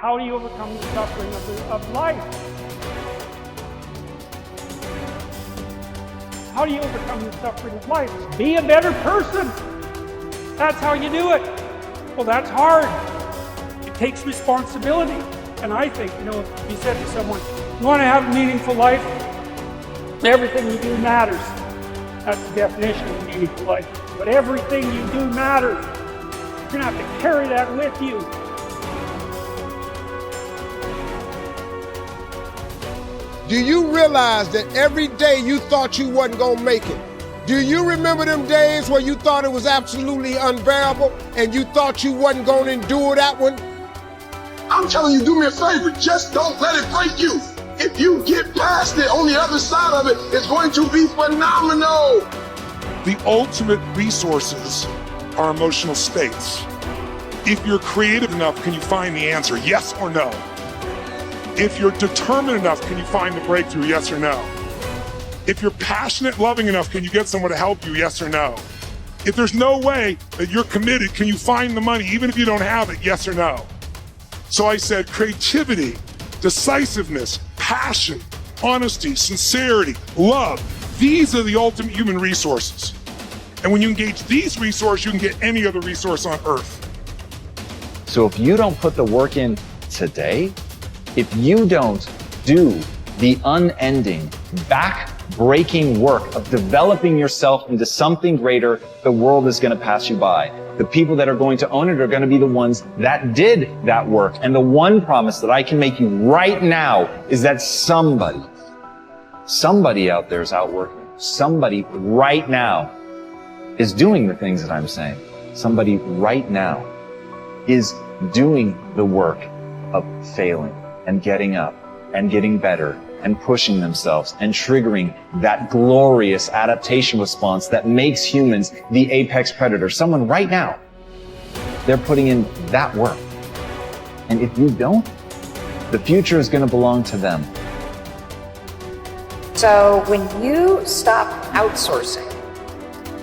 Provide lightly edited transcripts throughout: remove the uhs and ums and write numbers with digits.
How do you overcome the suffering of life? How do you overcome the suffering of life? Be a better person. That's how you do it. Well, that's hard. It takes responsibility. And I think, if you said to someone, you want to have a meaningful life? Everything you do matters. That's the definition of a meaningful life. But everything you do matters. You're going to have to carry that with you. Do you realize that every day you thought you wasn't gonna make it? Do you remember them days where you thought it was absolutely unbearable and you thought you wasn't gonna endure that one? I'm telling you, do me a favor, just don't let it break you. If you get past it, on the other side of it, it's going to be phenomenal. The ultimate resources are emotional states. If you're creative enough, can you find the answer, yes or no? If you're determined enough, can you find the breakthrough, yes or no? If you're passionate, loving enough, can you get someone to help you, yes or no? If there's no way that you're committed, can you find the money, even if you don't have it, yes or no? So I said creativity, decisiveness, passion, honesty, sincerity, love. These are the ultimate human resources. And when you engage these resources, you can get any other resource on earth. So if you don't put the work in today, if you don't do the unending, back-breaking work of developing yourself into something greater, the world is going to pass you by. The people that are going to own it are going to be the ones that did that work. And the one promise that I can make you right now is that somebody out there is outworking. Somebody right now is doing the things that I'm saying. Somebody right now is doing the work of failing and getting up and getting better and pushing themselves and triggering that glorious adaptation response that makes humans the apex predator. Someone right now, they're putting in that work. And if you don't, the future is going to belong to them. So when you stop outsourcing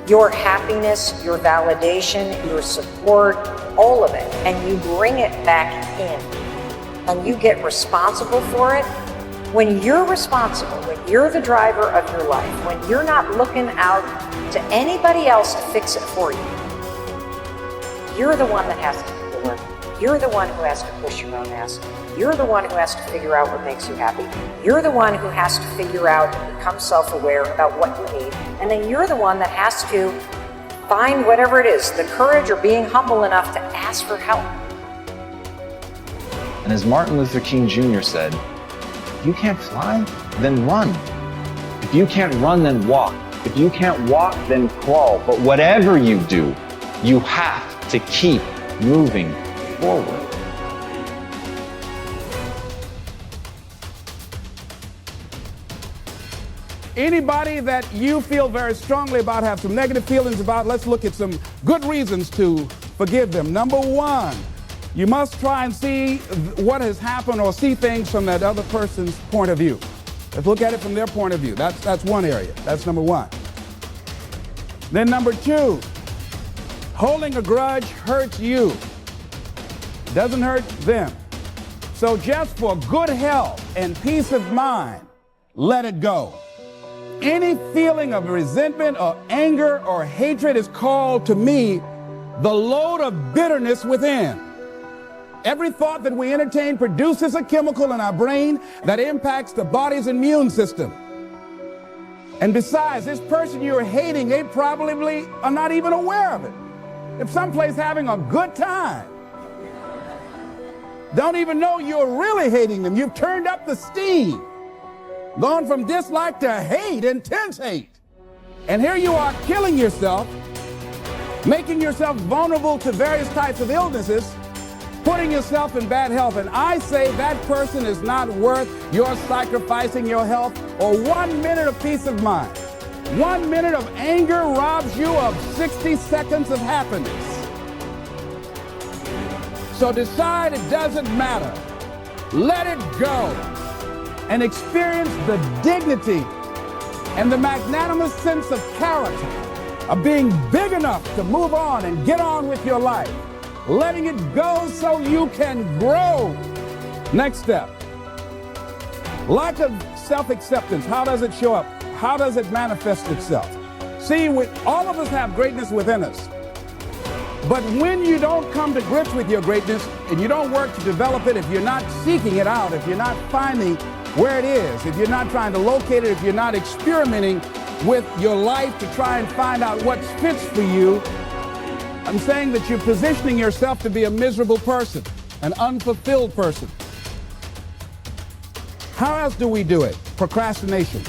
your happiness, your validation, your support, all of it, and you bring it back in, and you get responsible for it, when you're responsible, when you're the driver of your life, when you're not looking out to anybody else to fix it for you, you're the one that has to do the work. You're the one who has to push your own ass. You're the one who has to figure out what makes you happy. You're the one who has to figure out and become self-aware about what you need. And then you're the one that has to find whatever it is, the courage or being humble enough to ask for help. And as Martin Luther King Jr. said, if you can't fly, then run. If you can't run, then walk. If you can't walk, then crawl. But whatever you do, you have to keep moving forward. Anybody that you feel very strongly about, have some negative feelings about, let's look at some good reasons to forgive them. Number one, you must try and see what has happened or see things from that other person's point of view. Let's look at it from their point of view. That's one area. That's number one. Then number two, holding a grudge hurts you. Doesn't hurt them. So just for good health and peace of mind, let it go. Any feeling of resentment or anger or hatred is called to me the load of bitterness within. Every thought that we entertain produces a chemical in our brain that impacts the body's immune system. And besides, this person you're hating, they probably are not even aware of it. If someplace having a good time, don't even know you're really hating them. You've turned up the steam, gone from dislike to hate, intense hate. And here you are killing yourself, making yourself vulnerable to various types of illnesses, putting yourself in bad health. And I say that person is not worth your sacrificing your health or 1 minute of peace of mind. 1 minute of anger robs you of 60 seconds of happiness. So decide it doesn't matter. Let it go and experience the dignity and the magnanimous sense of character of being big enough to move on and get on with your life. Letting it go so you can grow Next step. Lack of self-acceptance. How does it show up? How does it manifest itself? See, all of us have greatness within us. But when you don't come to grips with your greatness and you don't work to develop it, if you're not seeking it out, if you're not finding where it is, if you're not trying to locate it, if you're not experimenting with your life to try and find out what fits for you, I'm saying that you're positioning yourself to be a miserable person, an unfulfilled person. How else do we do it? Procrastination.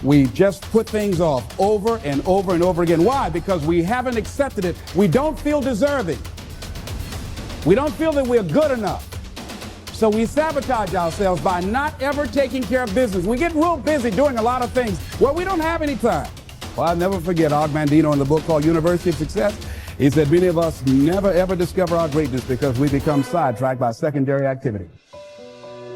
We just put things off over and over and over again. Why? Because we haven't accepted it. We don't feel deserving. We don't feel that we're good enough. So we sabotage ourselves by not ever taking care of business. We get real busy doing a lot of things. Well, we don't have any time. Well, I'll never forget Og Mandino in the book called University of Success. He said many of us never ever discover our greatness because we become sidetracked by secondary activity.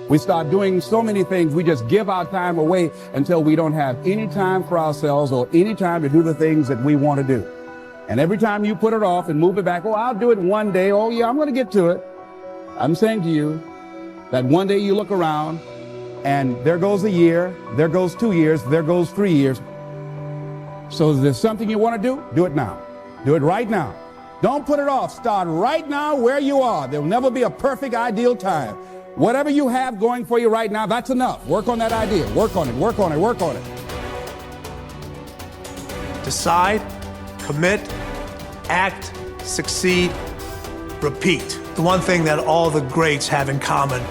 We start doing so many things, we just give our time away until we don't have any time for ourselves or any time to do the things that we want to do. And every time you put it off and move it back, oh, I'll do it one day. Oh, yeah, I'm going to get to it. I'm saying to you that one day you look around and there goes a year, there goes 2 years, there goes 3 years. So if there's something you want to do it now. Do it right now. Don't put it off. Start right now where you are. There'll never be a perfect, ideal time. Whatever you have going for you right now, that's enough. Work on that idea. Work on it, work on it, work on it. Decide, commit, act, succeed, repeat. The one thing that all the greats have in common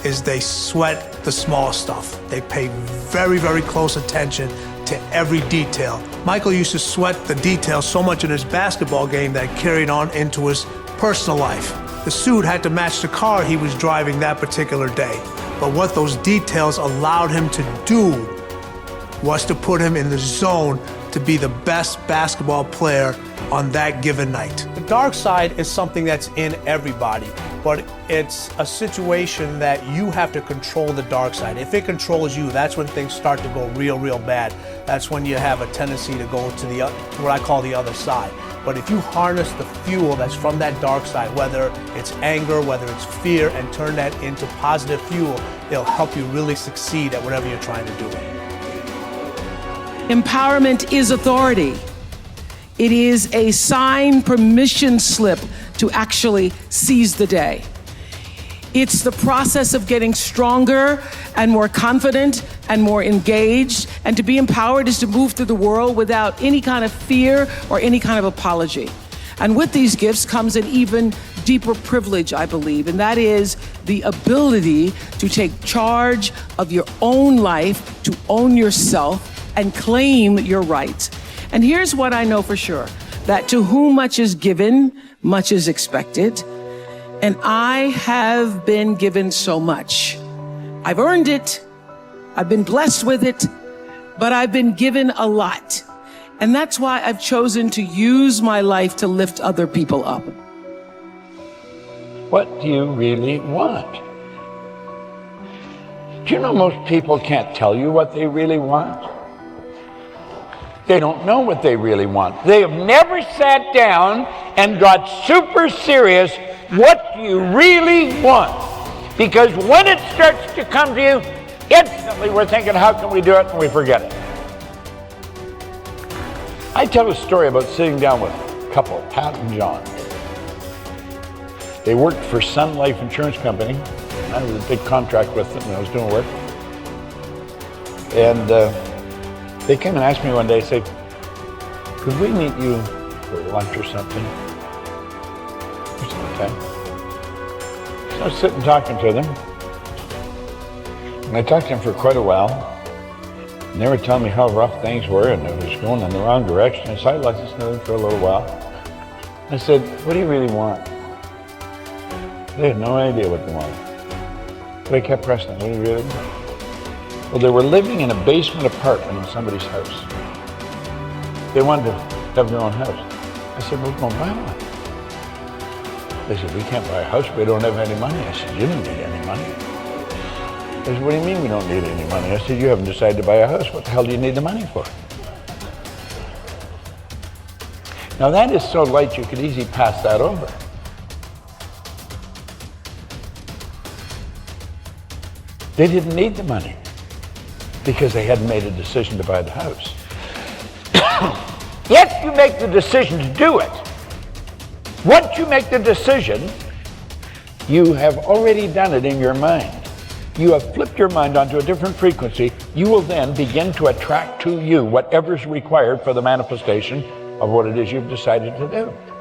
is they sweat the small stuff. They pay very, very close attention to every detail. Michael used to sweat the details so much in his basketball game that carried on into his personal life. The suit had to match the car he was driving that particular day. But what those details allowed him to do was to put him in the zone to be the best basketball player on that given night. The dark side is something that's in everybody, but it's a situation that you have to control the dark side. If it controls you, that's when things start to go real, real bad. That's when you have a tendency to go to what I call the other side. But if you harness the fuel that's from that dark side, whether it's anger, whether it's fear, and turn that into positive fuel, it'll help you really succeed at whatever you're trying to do. Empowerment is authority. It is a signed permission slip to actually seize the day. It's the process of getting stronger and more confident and more engaged. And to be empowered is to move through the world without any kind of fear or any kind of apology. And with these gifts comes an even deeper privilege, I believe, and that is the ability to take charge of your own life, to own yourself, and claim your rights. And here's what I know for sure, that to whom much is given, much is expected. And I have been given so much. I've earned it. I've been blessed with it, but I've been given a lot. And that's why I've chosen to use my life to lift other people up. What do you really want? Do you know most people can't tell you what they really want? They don't know what they really want. They have never sat down and got super serious. What do you really want? Because when it starts to come to you, instantly we're thinking, how can we do it? And we forget it. I tell a story about sitting down with a couple, Pat and John. They worked for Sun Life Insurance Company. I was a big contract with them when I was doing work. And they came and asked me one day, say, could we meet you for lunch or something? I said, okay. So I was sitting talking to them. And I talked to them for quite a while. And they were telling me how rough things were and it was going in the wrong direction. And so I listened to them for a little while. I said, what do you really want? They had no idea what they wanted. But I kept pressing them, what do you really want? Well, they were living in a basement apartment in somebody's house. They wanted to have their own house. I said, well, go and buy one. They said, we can't buy a house, we don't have any money. I said, you don't need any money. They said, what do you mean we don't need any money? I said, you haven't decided to buy a house. What the hell do you need the money for? Now that is so light you could easily pass that over. They didn't need the money because they hadn't made a decision to buy the house. If you make the decision to do it, once you make the decision, you have already done it in your mind. You have flipped your mind onto a different frequency. You will then begin to attract to you whatever's required for the manifestation of what it is you've decided to do.